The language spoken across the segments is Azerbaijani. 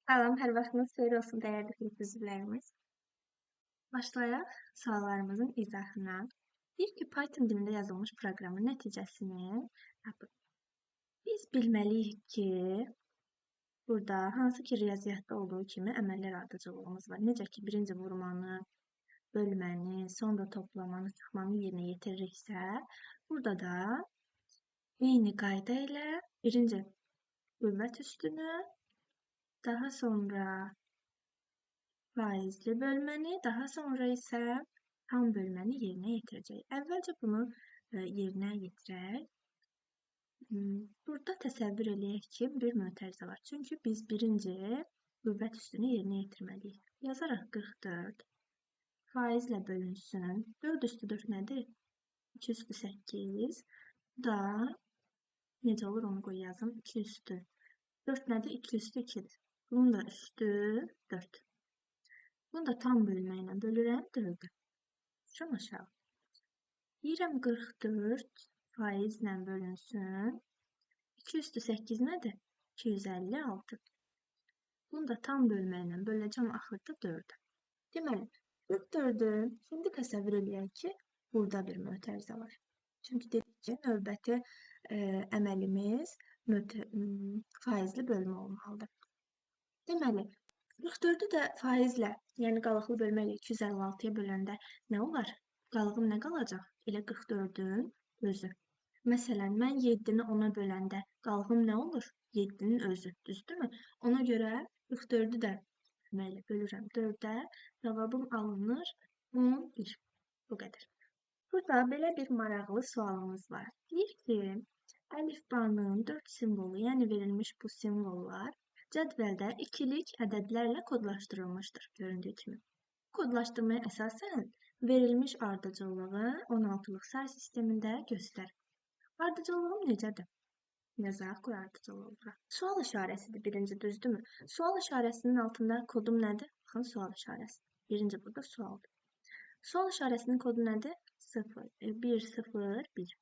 Salam, hər vaxtınız xeyir olsun dəyərli sinif üzvlərimiz. Başlayaq suallarımızın izahına. Deyir ki, Python dilində yazılmış proqramın nəticəsini tapın. Biz bilməliyik ki, burada hansı ki riyaziyyatda olduğu kimi əməllər ardıcıllığımız var. Necə ki, birinci vurmanı, bölməni, sonra toplamanı, çıxmanı yerinə yetiririksə, burada da eyni qayda ilə birinci qüvvət üstünü, daha sonra faizli bölməni, daha sonra isə tam bölməni yerinə yetirəcək. Əvvəlcə bunu yerinə yetirək. Burada təsəvvür eləyək ki, bir mötərizə var. Çünki biz birinci qüvvət üstünü yerinə yetirməliyik. Yazaraq 44 faizlə bölünsün. 4 üstü 4 nədir? 2 üstü 8. Bu da necə olur onu qoy yazım. 2 üstü 4 nədir? 2 üstü 2-dir. Bunun da üstü 4. Bunu da tam bölməklə bölürəm 4-ə. Düşürəm aşağı. Deyirəm 44 faizlə bölünsün. 2 üstü 8 nədir? 256. Bunu da tam bölməklə böləcəm axırda 4-ə. Deməli, 44-ü şimdi təsəvvür eləyək ki, burada bir mötərizə var. Çünki dedik ki, növbəti əməlimiz faizli bölmə olmalıdır. Deməli, 44-ü də faizlə, yəni qalıqlı bölməklə 256-ya böləndə nə olar? Qalığım nə qalacaq? Elə 44-ün özü. Məsələn, mən 7-ni 10-a böləndə qalığım nə olur? 7-nin özü, düzdürmü? Ona görə 44-ü də əməllə bölürəm 4-ə, cavabım alınır 11. Bu qədər. Burada belə bir maraqlı sualımız var. Deyir ki, əlifbanın 4 simvolu, yəni verilmiş bu simvollar cədvəldə ikilik ədədlərlə kodlaşdırılmışdır, göründüyü kimi. Kodlaşdırmaya əsasən verilmiş ardıcıllığı 16-lıq say sistemində göstərir. Ardıcıllığım necədir? Yazaq, qoy ardıcıllığı. Sual işarəsidir birinci, düzdürmü? Sual işarəsinin altında kodum nədir? Baxın, sual işarəsi. Birinci burada sualdır. Sual işarəsinin kodu nədir? 0, 1, 0, 1.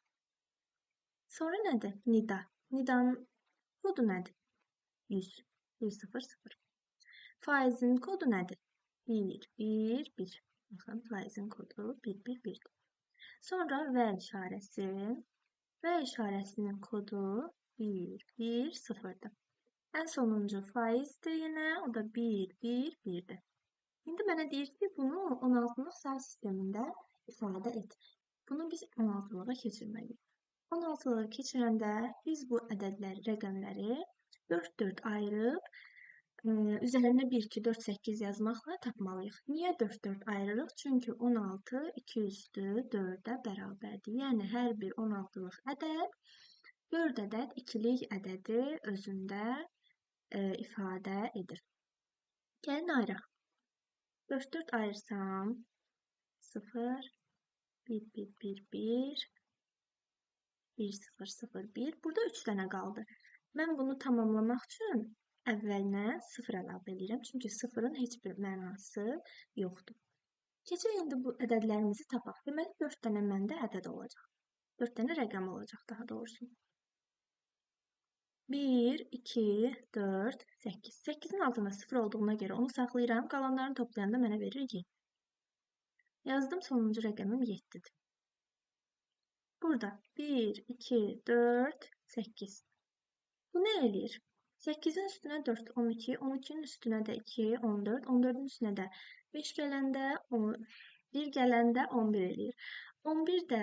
Sonra nədir? Nida. Nidanın kodu nədir? 100, 1, 0, 0. Faizin kodu nədir? 1, 1, 1. Baxın, faizin kodu 1, 1, 1. Sonra və işarəsi. Və işarəsinin kodu 1, 1, 0'dır. Ən sonuncu faizdir yenə, o da 1, 1, 1'dir. İndi mənə deyir ki, bunu 16-lıq say sistemində ifadə et. Bunu biz 16-lığa keçirməliyik. 16-lığa keçirəndə biz bu ədədləri, rəqəmləri 4-4 ayırıb, üzərində 1, 2, 4, 8 yazmaqla tapmalıyıq. Niyə 4-4 ayırırıq? Çünki 16 2 üstü 4-ə bərabərdir. Yəni, hər bir 16-lıq ədəd 4 ədəd ikilik ədədi özündə ifadə edir. Gəlin ayıraq. 4-4 ayırsam 0, 1, 1, 1, 1, 1, 0, 0, 1. Burada 3 dənə qaldı. Mən bunu tamamlamaq üçün əvvəlinə 0 əlavə edirəm. Çünki 0-ın heç bir mənası yoxdur. Keçək indi bu ədədlərimizi tapaq. Deməli, 4 dənə məndə ədəd olacaq. 4 dənə rəqəm olacaq daha doğrusu. 1, 2, 4, 8. 8-in altında 0 olduğuna görə onu saxlayıram. Qalanlarını toplayanda mənə verir 7. Yazdım, sonuncu rəqəmim 7-dir. Burada 1, 2, 4, 8. Bu nə eləyir? 8-in üstünə 4, 12, 12-nin üstünə də 2, 14, 14-ün üstünə də 5 gələndə, 1 gələndə 11 eləyir. 11 də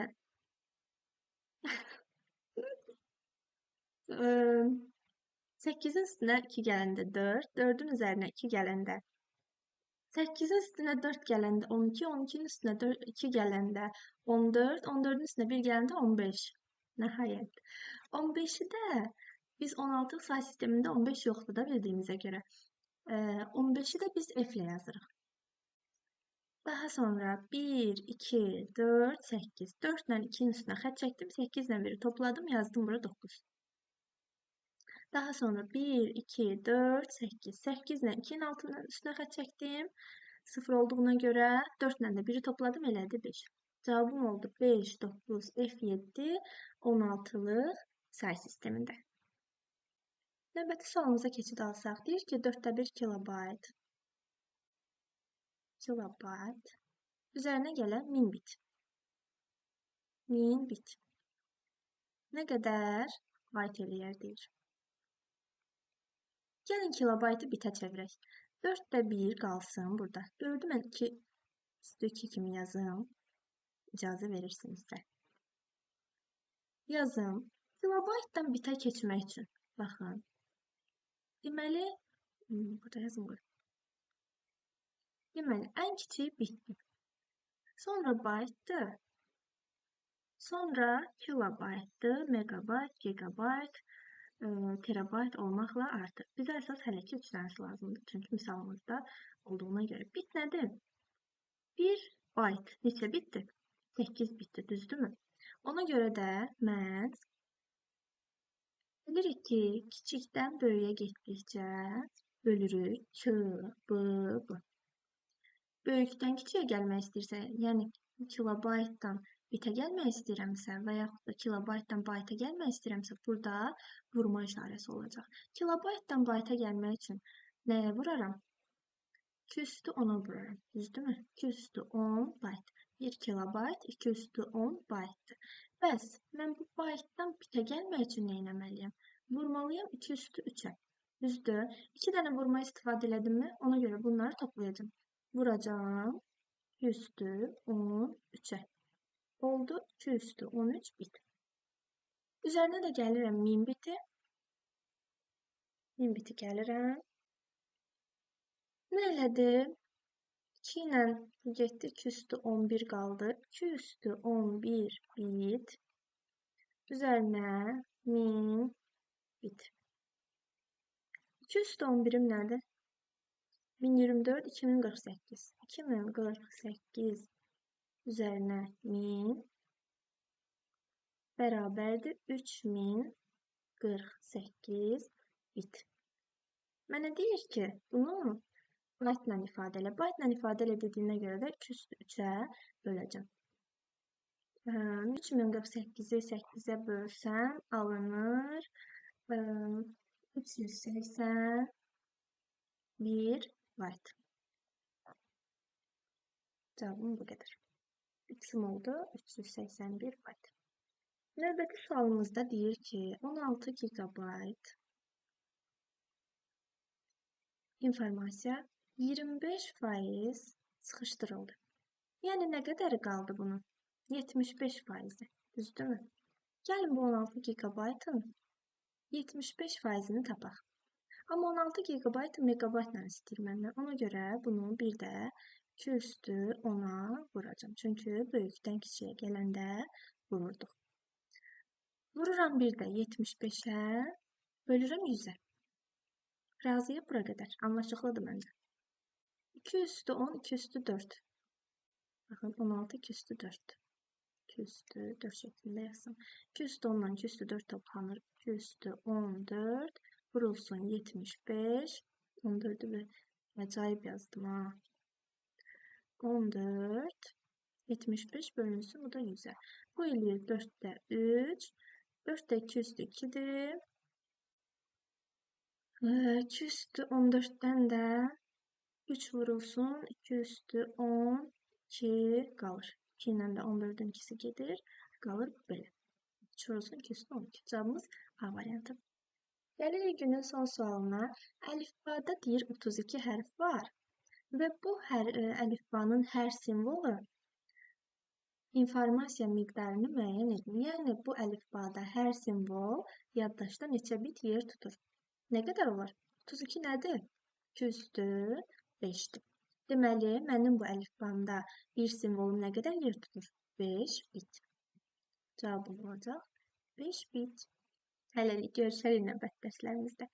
8-in üstünə 2 gələndə 4, 4-ün üzərinə 2 gələndə 8-in üstünə 4 gələndə 12, 12-nin üstünə 2 gələndə 14, 14-ün üstünə 1 gələndə 15. Nəhayət. 15-i də biz 16 say sistemində 15 yoxdur da bildiyimizə görə. 15-i də biz F ilə yazırıq. Daha sonra 1, 2, 4, 8. 4 ilə 2-nin üstünə xət çəkdim. 8 ilə 1-i topladım. Yazdım bura 9. Daha sonra 1, 2, 4, 8. 8 ilə 2-nin altından üstünə xət çəkdim. 0 olduğuna görə 4 ilə də 1-i topladım. Elədi 5. Cavabım oldu 5, 9, F7, 16-lıq say sistemində. Növbəti sualımıza keçid alsaq, deyir ki, 1/4 kilobayt. Üzərinə gələn 1000 bit. 1000 bit. Nə qədər bayt eləyər deyir. Gəlin kilobaytı bitə çevirək. 1/4 qalsın burada. 4-ü mən 2/2 kimi yazım. İcazə verirsinizsə. Yazım. Kilobaytdan bitə keçmək üçün. Baxın. Deməli, burada yazım qoy. Deməli, ən kiçik bitdir. Sonra baytdır. Sonra kilobaytdır, megabayt, gigabayt, terabayt olmaqla artır. Bizə əsas hələ ki 3 dənəsi lazımdır. Çünki misalımızda olduğuna görə. Bit nədir? 1 bayt neçə bitdir? 8 bitdir, düzdürmü? Ona görə də mən bilirik ki, kiçikdən böyüyə getdikcə bölürük k, b, b. Böyükdən kiçiyə gəlmək istəyirsə, yəni kilobaytdan bitə gəlmək istəyirəmsə və yaxud da kilobaytdan bayta gəlmək istəyirəmsə, burada vurma işarəsi olacaq. Kilobaytdan bayta gəlmək üçün nəyə vuraram? 2/10-a vuraram. Düzdürmü? 2/10 bayt. 1 kilobayt 2/10 baytdır. Bəs mən bu baytdan bitə gəlmək üçün nə etməliyəm? Vurmalıyam 2/3-ə. Düzdür? 2 dənə vurma istifadə elədim mi? Ona görə bunları toplayacağım. Vuracağım 2/13-ə. Oldu 2/13 bit. Üzərinə də gəlirəm 1000 biti. 1000 biti gəlirəm. Nə elədim? 2 ilə getdi 2/11 qaldı. 2/11 bit. Üzərinə 1000 bit. 2/11'im nədir? 1024, 2048. 2048 üzərinə 1000 bərabərdir 3048 bit. Mənə deyir ki, bunu baytla ifadə elə. Baytla ifadə elə dediyinə görə də 2/3-ə böləcəm. 3048-i 8-ə bölsəm alınır 381 bayt. Cavabım bu qədər. X'im oldu 381 bayt. Növbəti sualımızda deyir ki, 16 gigabayt informasiya 25% sıxışdırıldı. Yəni nə qədər qaldı bunun? 75%. Düzdürmü? Gəlin bu 16 gigabaytın 75%-ni tapaq. Amma 16 gigabayt megabaytla istəyir məndən. Ona görə bunu bir də 2/10-a vuracam. Çünki böyükdən kiçiyə gələndə vururduq. Vururam bir də 75-ə, bölürəm 100-ə. Razıyam bura qədər. Anlaşıqlıdır məncə. 2/10, 2/4. Baxın, 16, 2/4. 2/4 şəklində yazsam. 2/10-dan 2/4 toplanır. 2/14 vurulsun 75. 14'ü acayip yazdım ha. 14. 75 bölünsün. Bu da 100'e. Bu eləyir 4'də 3. 4'də 2/2'dir. 2/14'dən də 3 vurulsun. 2/12 qalır. 2 ilə də 14'ün ikisi gedir. Qalır belə. 3 vurulsun 2/12. Cavabımız A variantı. Gəlirik günün son sualına. Əlifbada deyir 32 hərf var. Və bu əlifbanın hər simvolu informasiya miqdarını müəyyən edir. Yəni bu əlifbada hər simvol yaddaşda neçə bit yer tutur? Nə qədər olar? 32 nədir? 2/5'dir. Deməli, mənim bu əlifbamda bir simvolum nə qədər yer tutur? 5 bit. Cavabım olacaq 5 bit. Hələlik görüşərik növbəti dərslərimizdə.